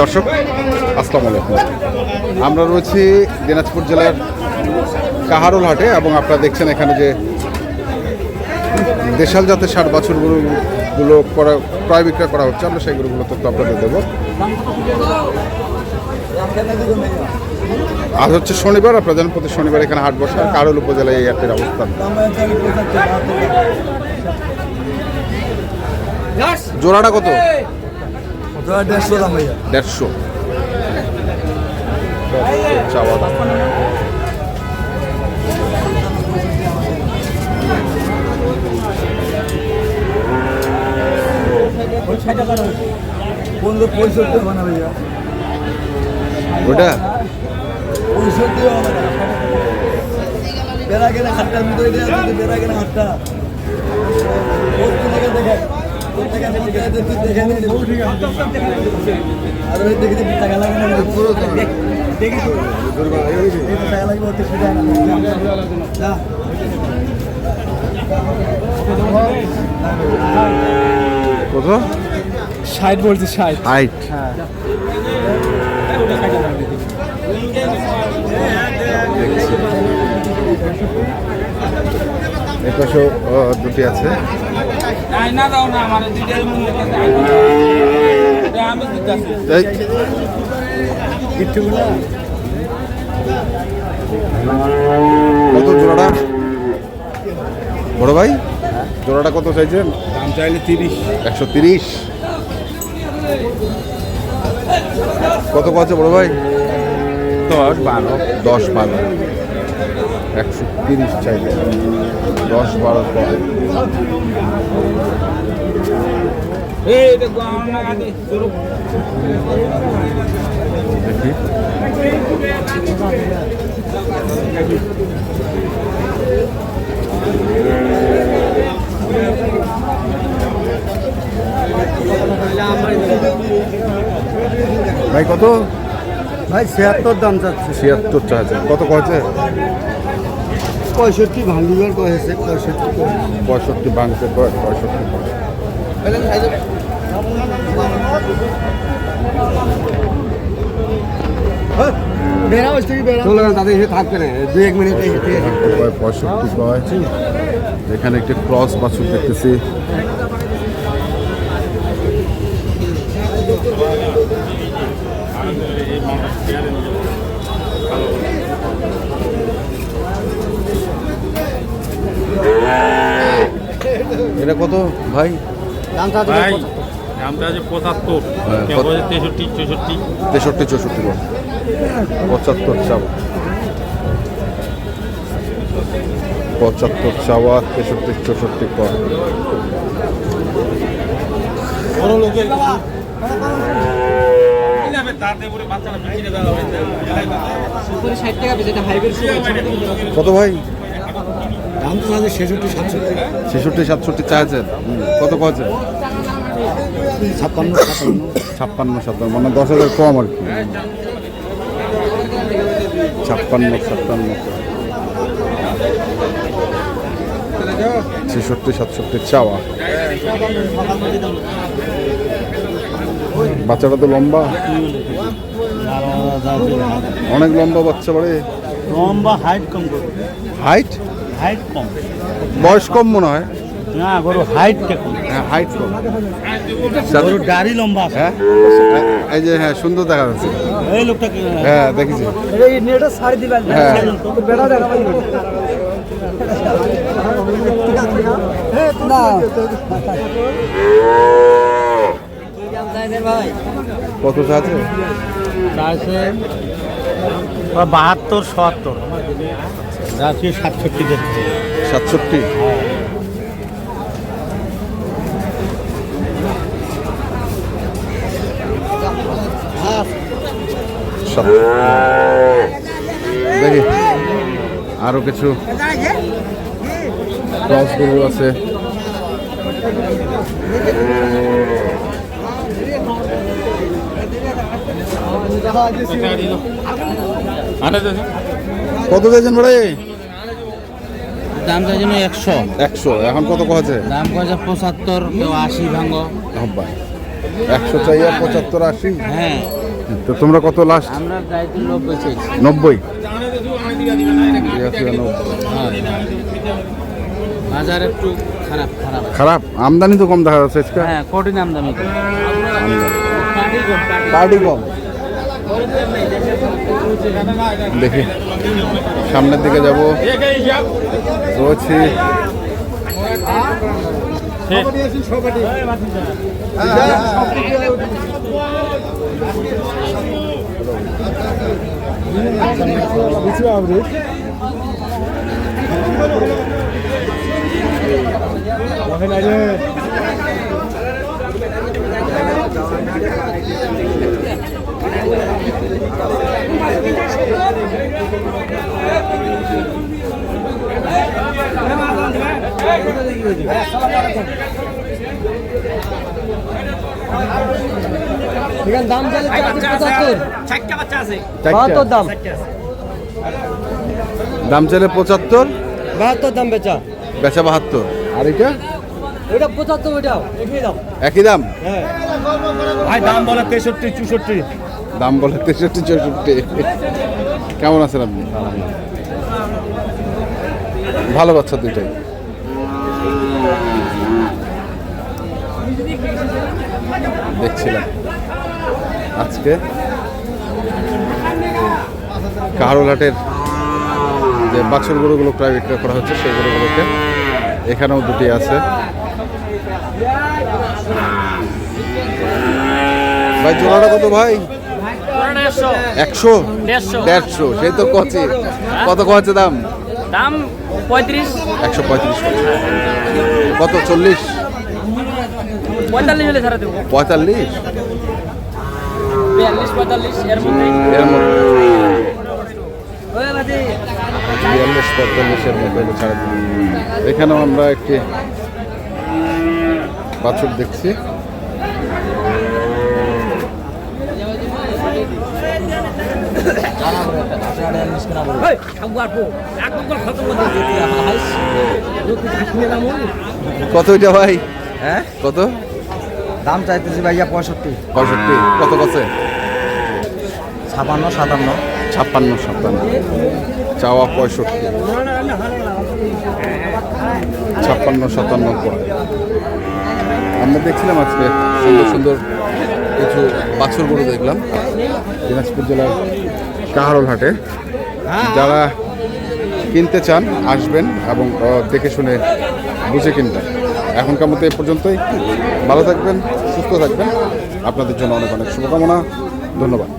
দর্শক আসসালামু আলাইকুম। আমরা রয়েছি দিনাজপুর জেলার কাহারোল হাটে এবং আপনারা দেখছেন এখানে যে দেশাল জাতের 60 বছর গরুগুলো ক্রয় বিক্রয় করা হচ্ছে। আমরা সেই গরুগুলো তথ্য আপনাদের দেবো। আজ হচ্ছে শনিবার, আপনারা জানেন প্রতি শনিবার এখানে হাট বসে। কাহারোল উপজেলায় এই হাটের অবস্থান। জোড়াটা কত? 150 চাওয়া। ওটা বেড়া কেনা হাটটার ভিতরে বেড়া কেনা হাটটা আর ওই দেখে টাকা লাগে না, দেখি টাকা লাগবে সেটা না। কত? 60 বলছি, 60। হাইট এপাশেও দুটি আছে। কত জোড়াটা বড় ভাই? জোড়াটা কত চাইছেন? দাম চাইলে 30। 130। কত আছে বড় ভাই? 10-12। 10-12। 130 চাইলে 10-12 পরে। দেখি ভাই কত? ভাই 76 দাম চাচ্ছে। 76 চাইছে। কত কয়েছে? 65 ভাঙিবার কয়েছে। 65 ভাঙতে 65। তাদের থাকবে না 2-1 মিনিট। 65 কয়। এখানে একটি ক্রস বাছুর দেখতেছি। এটা কত ভাই? দামটা আছে 75। 63-64 75 চাওয়া। 75 চাওয়া, 63-64 কর। কত ভাই? দাম তো আছে 66-67। 66-67 চাইছেন। কত কয়েছে? 56-57। মানে 10,000 কম আর কি। 56-57 66-67 চাওয়া। বাচ্চাটা তো লম্বা, অনেক লম্বা বাচ্চা বাড়ে। লম্বা হাইট কম করবে। হাইট কম, বয়স কম মনে হয়। না গরু হাইট কম। হ্যাঁ হাইট কম। গরু দাড়ি লম্বা। হ্যাঁ এই যে হ্যাঁ সুন্দর দেখা যাচ্ছে। এই লোকটা হ্যাঁ দেখেছি। এই নেটে ছাড়ি দিবেন। হ্যাঁ বেড়া দেখা পাই না। কত আছে? 72-77। 67 দেখছে। 67। দেখি আরো কিছু ক্রস গরু আছে। কত দিয়েছেন ভাই? দাম চাইছেন 100। 100। এখন কত কছে? দাম কয়েছে 75, কেউ 80 ভাঙ্গ। হব্বাই 100 চাই আর 75 80। হ্যাঁ তো তোমরা কত লাস্ট? আমরা দায়িত্ব 90 চাইছি। 90। বাজার একটু খারাপ খারাপ আমদানি তো কম দেখা যাচ্ছে আজকে। হ্যাঁ কঠিন আমদানি পার্টি কম। দেখি সামনের দিকে যাব, রয়েছি দাম চাইলে 75 দাম দাম চাইলে 75, 72 দাম বেচা বেচা 72। আর এটা ওইটা 75 ওইটাও একই দাম। একই দাম? হ্যাঁ ভাই দাম বলে 63 64। দাম বলে 63 64। কেমন আছেন আপনি? ভালো বাচ্চা দুইটাই। দেখছিলাম আজকে কাহারোল হাটের যে বাছুর গরুগুলো প্রায় বিক্রয় করা হচ্ছে সেই গরুগুলোকে এখানেও দুটি আছে। ভাই জোড়াটা কত ভাই? 100 150 সেই তো কচি। কত কচ্ছে দাম? দাম 35 135 কত 40 45 হলে ছাড়া দেবো 45 42 45 এর মধ্যে এর মধ্যে 42 45 এর মধ্যে হলে ছাড়া দেব। এখানেও আমরা একটি বাছুর দেখছি। কত এটা ভাই? হ্যাঁ কত দাম চাইতেছি ভাইয়া 65 65? কত কছে? 56 57 56 57 চাওয়া 65, 56 57 পরে। আমরা দেখছিলাম আজকে সুন্দর সুন্দর কিছু বাছুর গরু দেখলাম দিনাজপুর জেলার কাহারোল হাটে। যারা কিনতে চান আসবেন এবং দেখে শুনে বুঝে কিনবেন। এখনকার মতো এ পর্যন্তই। ভালো থাকবেন, সুস্থ থাকবেন। আপনাদের জন্য অনেক অনেক শুভকামনা। ধন্যবাদ।